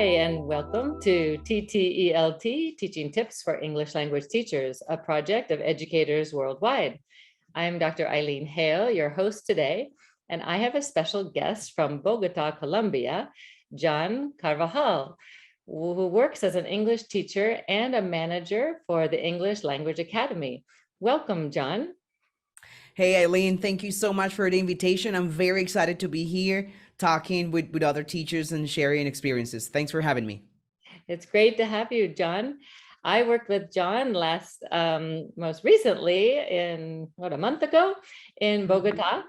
and welcome to TTELT, Teaching Tips for English Language Teachers, a project of educators worldwide. I'm Dr. Eileen Hale, your host today, and I have a special guest from Bogota, Colombia, Jhon Carvajal, who works as an English teacher and a manager for the English Language Academy. Welcome, Jhon. Hey, Eileen, thank you so much for the invitation. I'm very excited to be here talking with other teachers and sharing experiences. Thanks for having me. It's great to have you, Jhon. I worked with Jhon most recently a month ago in Bogota,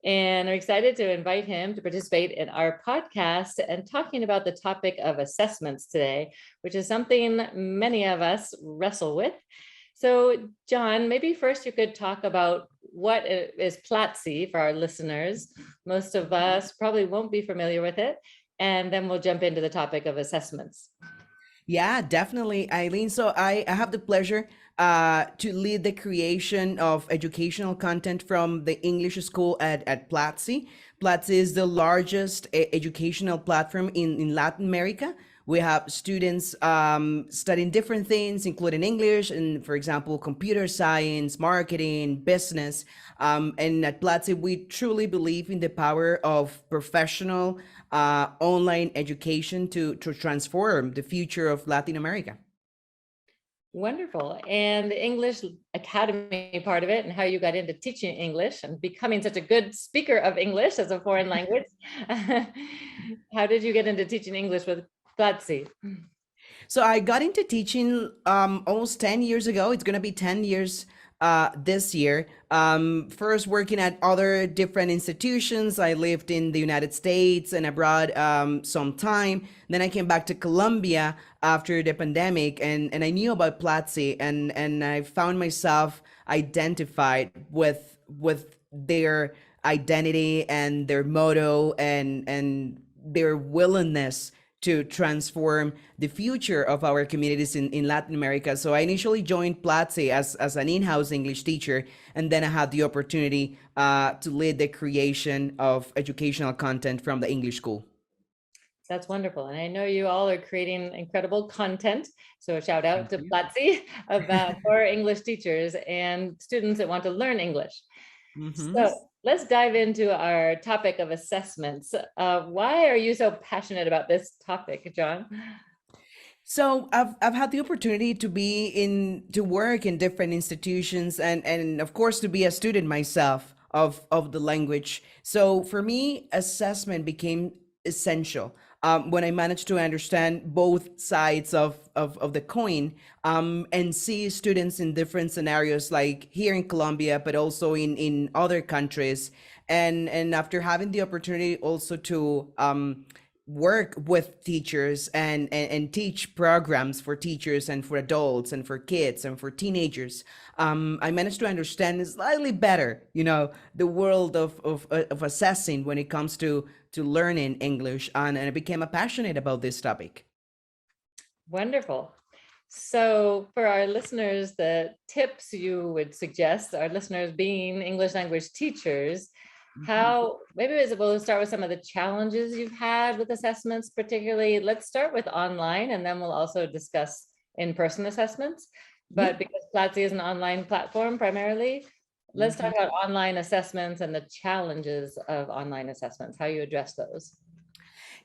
and I'm excited to invite him to participate in our podcast and talking about the topic of assessments today, which is something many of us wrestle with. So, Jhon, maybe first you could talk about what is Platzi for our listeners. Most of us probably won't be familiar with it, and then we'll jump into the topic of assessments. Yeah, definitely, Eileen. So I have the pleasure to lead the creation of educational content from the English school at Platzi. Platzi is the largest educational platform in Latin America. We have students studying different things, including English and, for example, computer science, marketing, business. And at Platzi, we truly believe in the power of professional online education to transform the future of Latin America. Wonderful. And the English Academy part of it and how you got into teaching English and becoming such a good speaker of English as a foreign language. How did you get into teaching English with Platzi? So I got into teaching almost 10 years ago. It's going to be 10 years this year. First working at other different institutions. I lived in the United States and abroad some time. Then I came back to Colombia after the pandemic, and I knew about Platzi, and I found myself identified with their identity and their motto and their willingness to transform the future of our communities in Latin America. So I initially joined Platzi as an in-house English teacher, and then I had the opportunity to lead the creation of educational content from the English school. That's wonderful. And I know you all are creating incredible content. So a shout out to Platzi for English teachers and students that want to learn English. So let's dive into our topic of assessments. Why are you so passionate about this topic, Jhon? So I've had the opportunity to work in different institutions and of course to be a student myself of the language. So for me, assessment became essential when I managed to understand both sides of the coin and see students in different scenarios, like here in Colombia, but also in other countries. And after having the opportunity also to work with teachers and teach programs for teachers and for adults and for kids and for teenagers, I managed to understand slightly better, the world of assessing when it comes to learning English, and I became passionate about this topic. Wonderful. So for our listeners, the tips you would suggest, our listeners being English language teachers, we'll start with some of the challenges you've had with assessments, particularly. Let's start with online, and then we'll also discuss in-person assessments. But because Platzi is an online platform primarily, let's talk about online assessments and the challenges of online assessments, how you address those.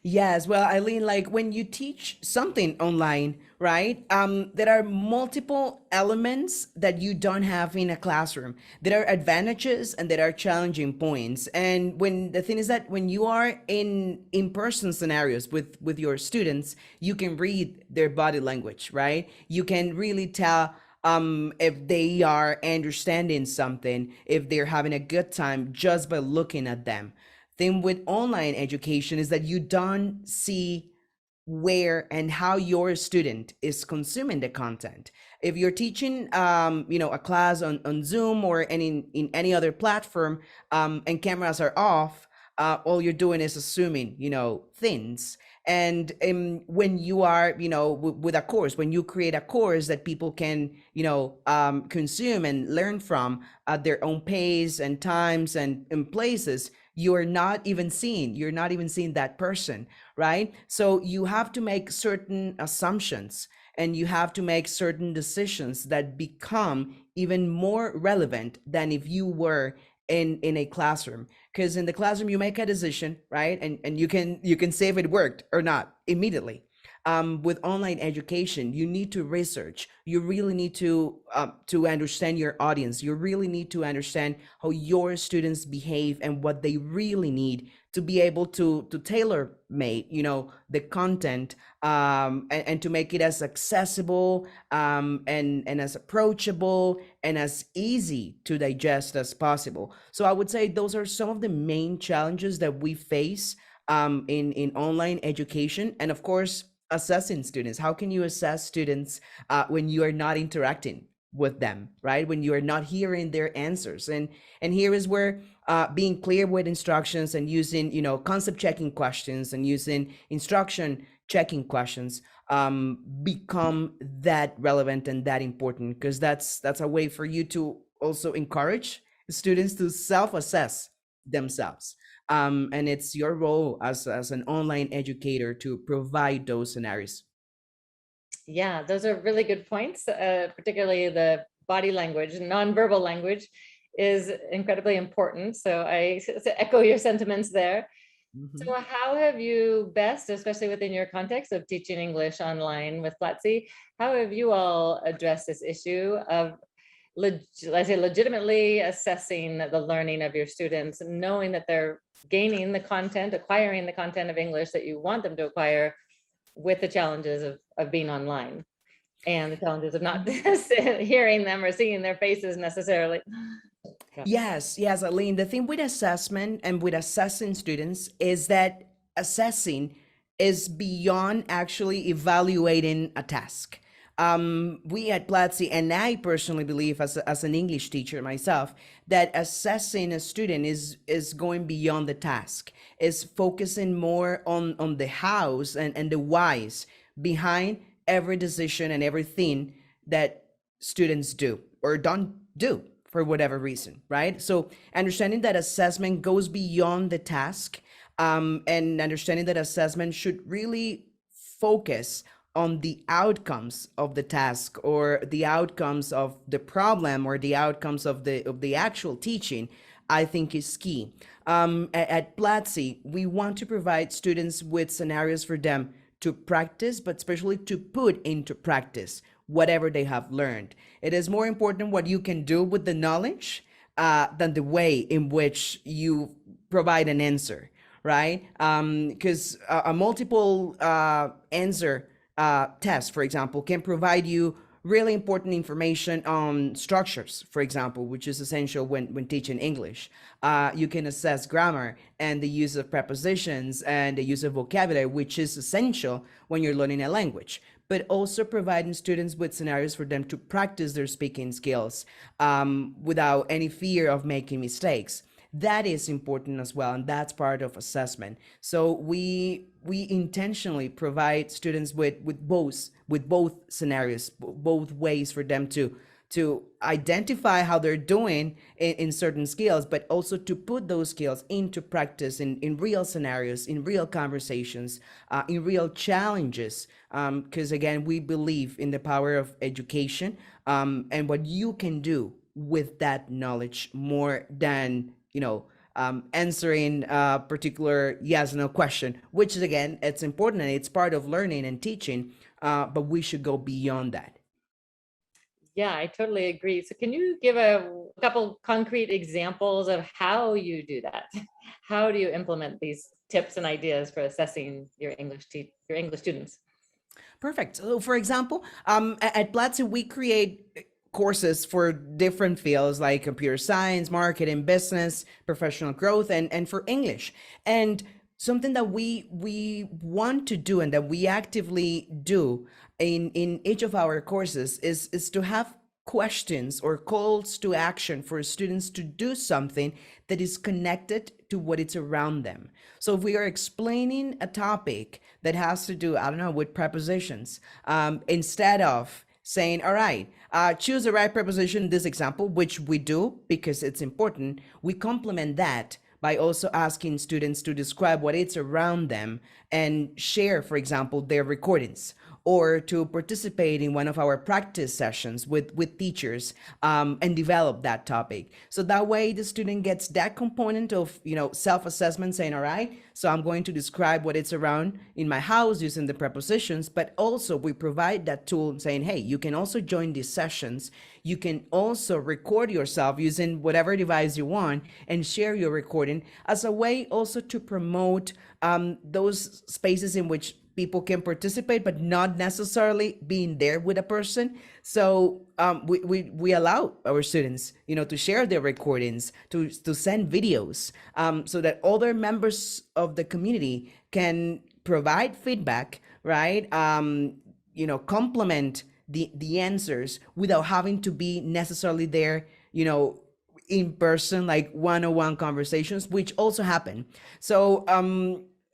Yes, well, Eileen, like when you teach something online, right? There are multiple elements that you don't have in a classroom. There are advantages and there are challenging points. And when the thing is that when you are in-person scenarios with your students, you can read their body language, right? You can really tell if they are understanding something, if they're having a good time just by looking at them. Thing with online education is that you don't see where and how your student is consuming the content. If you're teaching, a class on Zoom or in any other platform, and cameras are off, all you're doing is assuming, things. And when you are, with a course, when you create a course that people can, consume and learn from at their own pace and times and places, you're not even seeing that person, right? So you have to make certain assumptions, and you have to make certain decisions that become even more relevant than if you were in a classroom. Because in the classroom you make a decision, right? And you can say if it worked or not immediately. With online education, you need to research. You really need to understand your audience. You really need to understand how your students behave and what they really need to be able to tailor make, the content, and to make it as accessible, and as approachable and as easy to digest as possible. So I would say those are some of the main challenges that we face, in online education. And of course, assessing students. How can you assess students when you are not interacting with them, right? When you are not hearing their answers. And here is where being clear with instructions and using, concept checking questions and using instruction checking questions become that relevant and that important, because that's a way for you to also encourage students to self-assess themselves. And it's your role as an online educator to provide those scenarios. Yeah, those are really good points. Particularly the body language, nonverbal language is incredibly important. So I echo your sentiments there. Mhm. So how have you best, especially within your context of teaching English online with Platzi, how have you all addressed this issue of, let's say, legitimately assessing the learning of your students, knowing that they're gaining the content, acquiring the content of English that you want them to acquire, with the challenges of being online and the challenges of not hearing them or seeing their faces necessarily? Yeah. Yes, Aline. The thing with assessment and with assessing students is that assessing is beyond actually evaluating a task. We at Platzi, and I personally believe, as an English teacher myself, that assessing a student is going beyond the task, is focusing more on the hows and the whys behind every decision and everything that students do or don't do for whatever reason, right? So understanding that assessment goes beyond the task, and understanding that assessment should really focus on the outcomes of the task, or the outcomes of the problem, or the outcomes of the actual teaching, I think is key. At Platzi, we want to provide students with scenarios for them to practice, but especially to put into practice whatever they have learned. It is more important what you can do with the knowledge, than the way in which you provide an answer, right? Because a multiple answer test, for example, can provide you really important information on structures, for example, which is essential when teaching English. You can assess grammar and the use of prepositions and the use of vocabulary, which is essential when you're learning a language, but also providing students with scenarios for them to practice their speaking skills, without any fear of making mistakes. That is important as well, and that's part of assessment. So we intentionally provide students with both scenarios, both ways for them to identify how they're doing in certain skills, but also to put those skills into practice in real scenarios, in real conversations, in real challenges. Because again, we believe in the power of education, and what you can do with that knowledge, more than answering a particular yes no question, which is, again, it's important and it's part of learning and teaching, but we should go beyond that. Yeah, I totally agree. So can you give a couple concrete examples of how you do that? How do you implement these tips and ideas for assessing your your English students? Perfect. So, for example, at Platzi, we create courses for different fields like computer science, marketing, business, professional growth, and for English. And something that we want to do and that we actively do in each of our courses is to have questions or calls to action for students to do something that is connected to what is around them. So if we are explaining a topic that has to do, I don't know, with prepositions, instead of saying, all right, choose the right preposition in this example, which we do because it's important, we complement that by also asking students to describe what it's around them and share, for example, their recordings, or to participate in one of our practice sessions with teachers, and develop that topic. So that way the student gets that component of, self-assessment, saying, all right, so I'm going to describe what it's around in my house using the prepositions, but also we provide that tool saying, hey, you can also join these sessions. You can also record yourself using whatever device you want and share your recording as a way also to promote those spaces in which people can participate, but not necessarily being there with a person. So we allow our students, to share their recordings, to send videos, so that other members of the community can provide feedback, right? Complement the answers without having to be necessarily there, in person, like one-on-one conversations, which also happen. So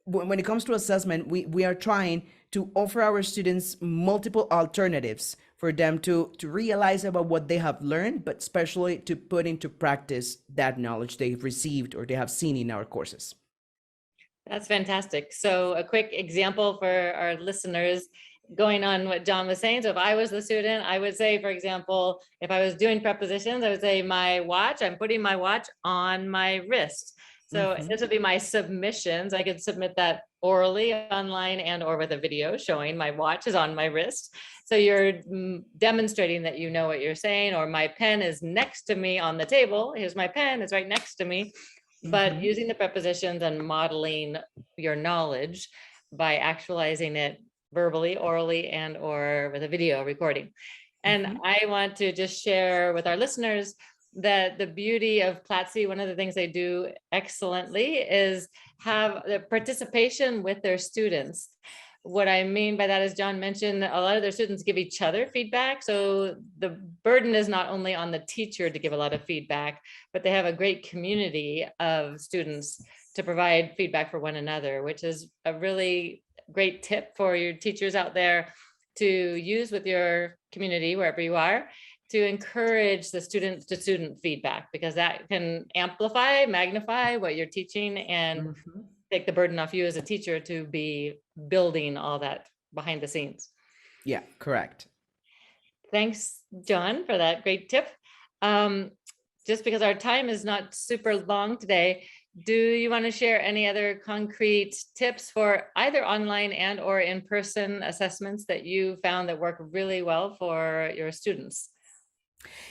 when it comes to assessment, we are trying to offer our students multiple alternatives for them to realize about what they have learned, but especially to put into practice that knowledge they've received or they have seen in our courses. That's fantastic. So a quick example for our listeners, going on what Jhon was saying. So if I was the student, I would say, for example, if I was doing prepositions, I would say my watch, I'm putting my watch on my wrist. So this would be my submissions. I could submit that orally, online, and or with a video showing my watch is on my wrist. So you're demonstrating that you know what you're saying, or my pen is next to me on the table. Here's my pen, it's right next to me. But using the prepositions and modeling your knowledge by actualizing it verbally, orally, and or with a video recording. And I want to just share with our listeners that the beauty of Platzi, one of the things they do excellently is have the participation with their students. What I mean by that is Jhon mentioned a lot of their students give each other feedback. So the burden is not only on the teacher to give a lot of feedback, but they have a great community of students to provide feedback for one another, which is a really great tip for your teachers out there to use with your community, wherever you are, to encourage the student to student feedback, because that can amplify, magnify what you're teaching and take the burden off you as a teacher to be building all that behind the scenes. Yeah, correct. Thanks, Jhon, for that great tip. Just because our time is not super long today, do you want to share any other concrete tips for either online and or in-person assessments that you found that work really well for your students?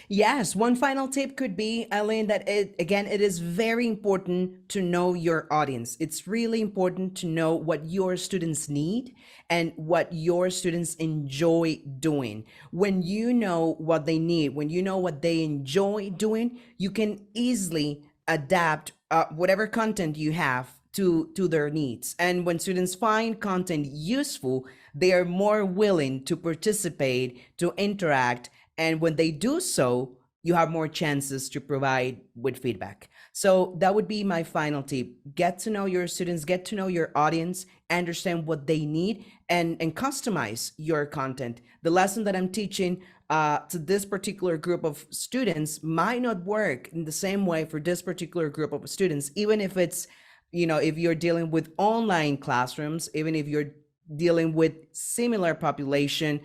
Yes, one final tip could be, Eileen, that it is very important to know your audience. It's really important to know what your students need and what your students enjoy doing. When you know what they need, when you know what they enjoy doing, you can easily adapt whatever content you have to their needs. And when students find content useful, they are more willing to participate, to interact. And when they do so, you have more chances to provide with feedback. So that would be my final tip. Get to know your students, get to know your audience, understand what they need, and customize your content. The lesson that I'm teaching to this particular group of students might not work in the same way for this particular group of students, even if it's, if you're dealing with online classrooms, even if you're dealing with similar population,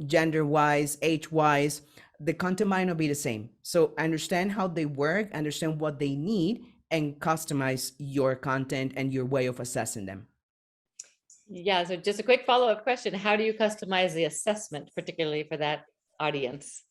gender wise, age wise, the content might not be the same. So understand how they work, understand what they need, and customize your content and your way of assessing them. Yeah, so just a quick follow-up question. How do you customize the assessment, particularly for that audience?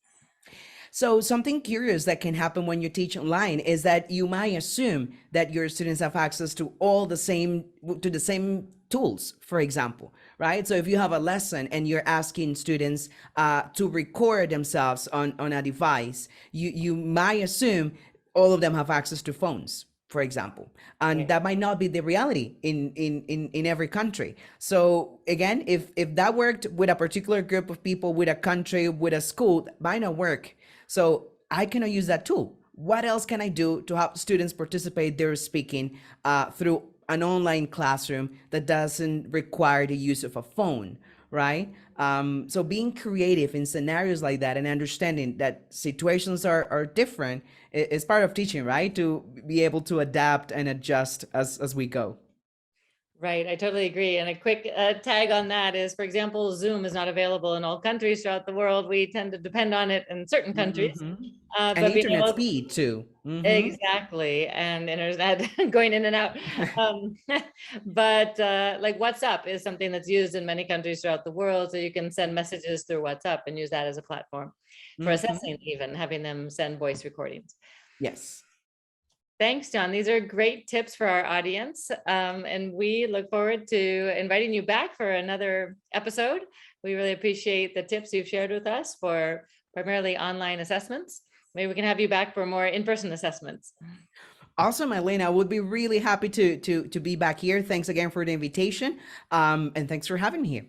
So something curious that can happen when you teach online is that you might assume that your students have access to the same tools, for example, right? So if you have a lesson and you're asking students to record themselves on a device, you might assume all of them have access to phones, for example, and that might not be the reality in every country. So again, if that worked with a particular group of people, with a country, with a school, that might not work. So I cannot use that tool. What else can I do to help students participate their speaking through an online classroom that doesn't require the use of a phone, right? So being creative in scenarios like that and understanding that situations are different is part of teaching, right? To be able to adapt and adjust as we go. Right, I totally agree. And a quick tag on that is, for example, Zoom is not available in all countries throughout the world. We tend to depend on it in certain countries, Hmm. And but being internet able speed too. Hmm. exactly, and internet going in and out. Um, but like WhatsApp is something that's used in many countries throughout the world, so you can send messages through WhatsApp and use that as a platform for Hmm. assessing, even having them send voice recordings. Yes. Thanks, John. These are great tips for our audience. And we look forward to inviting you back for another episode. We really appreciate the tips you've shared with us for primarily online assessments. Maybe we can have you back for more in-person assessments. Awesome, Elena. I would be really happy to be back here. Thanks again for the invitation. And thanks for having me here.